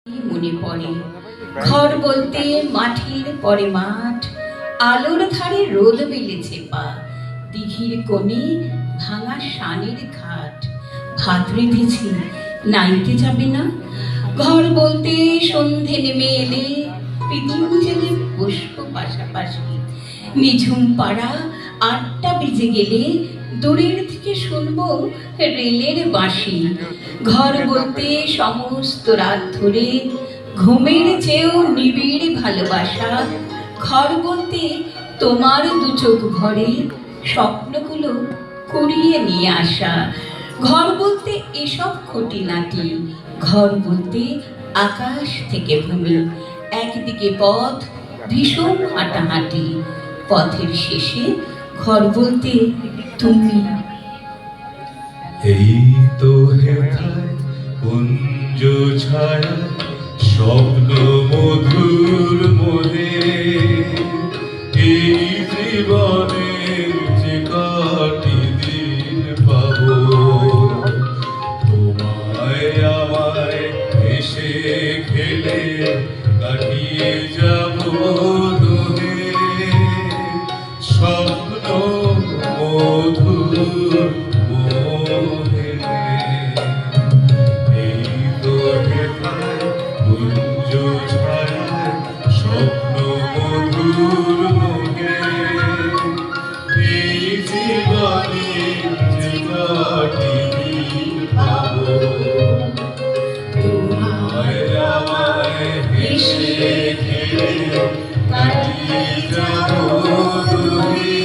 মনে পড়ে ঘর বলতে মাঠের পরে মাঠ, আলোর ধারে রোদ মেলেছে পা, দিঘির কোণে ভাঙা শানের ঘাট। ভাত রেঁধেছি, নাইতে যাবে না? ঘর বলতে সন্ধে নেমে এলে পিদিম জেলে বসবো পাশাপাশি। নিঝুম পাড়া ৮টা বেজে গেলে দূরের থেকে শুনবো রেলের বাঁশি। ঘর বলতে সমস্ত রাত ধরে ঘুমের চেয়েও নিবিড় ভালোবাসা। ঘর বলতে তোমার দু চোখ ভরে স্বপ্নগুলো কুড়িয়ে নিয়ে আসা। ঘর বলতে এসব খুঁটিনাটি। ঘর বলতে আকাশ থেকে ভূমি, একদিকে পথ, ভীষণ হাঁটাহাঁটি। পথের শেষে ঘর বলতে তুমি। এই তো হেথায় কুঞ্জ ছায়া স্বপ্ন মধুর মোহে, এই জীবনে যে কাটি দিন পাবো, তোমায় আমায় এসে খেলে কাটিয়ে যাবো দুহে। স্বপ্ন মধুর মোহে, এই তো হেথায় কুঞ্জ ছায়ায় স্বপ্ন মধুর মোহে, এই জীবনে যে কাটি দিন পাবো, তোমায় আমায় হেসে খেলে কাটিয়ে যাবো দুহে।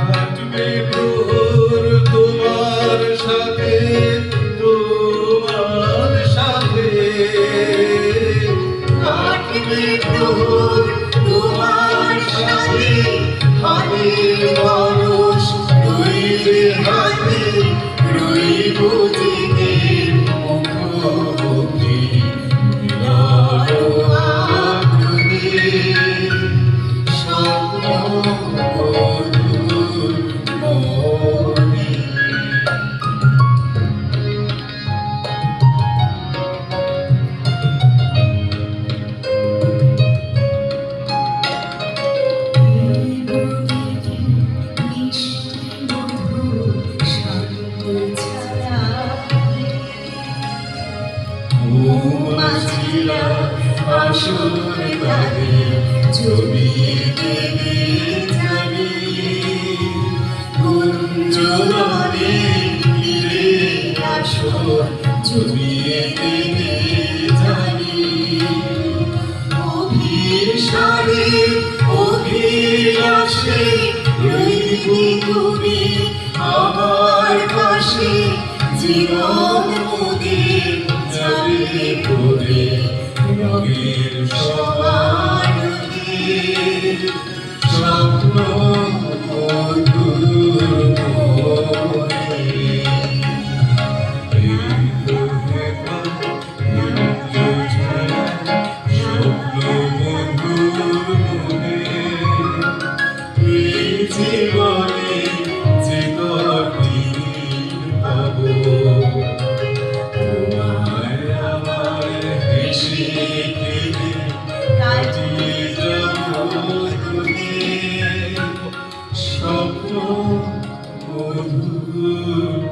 কাটবে প্রহর তোমার সাথে, তোমার সাথে কাটবে প্রহর তোমার সাথে। হাতের পরশ রইবে হাতে, রইব দিনের মুখোমুখি মিলন আগ্রহে। স্বপ্ন মধুর মোহে, মৌমাছিরা আসর কাঁধে জমিয়ে দেবে জানি, কুঞ্জবনে ফিরে আসর জমিয়ে দেবে জানি। অভিসারে অভিলাষে রইবি তুমি আমার পাশে, জীবন মোদের যাবে করে রঙের সমারোহে। স্বপ্ন মধুর মোহে, এই তো হেথায় কুঞ্জ ছায়ায় স্বপ্ন মধুর মোহে, এই জীবনে যে কটি দিন পাবো, তোমায় আমায় হেসে খেলে কাটিয়ে যাবো দুহে। স্বপ্ন মধুর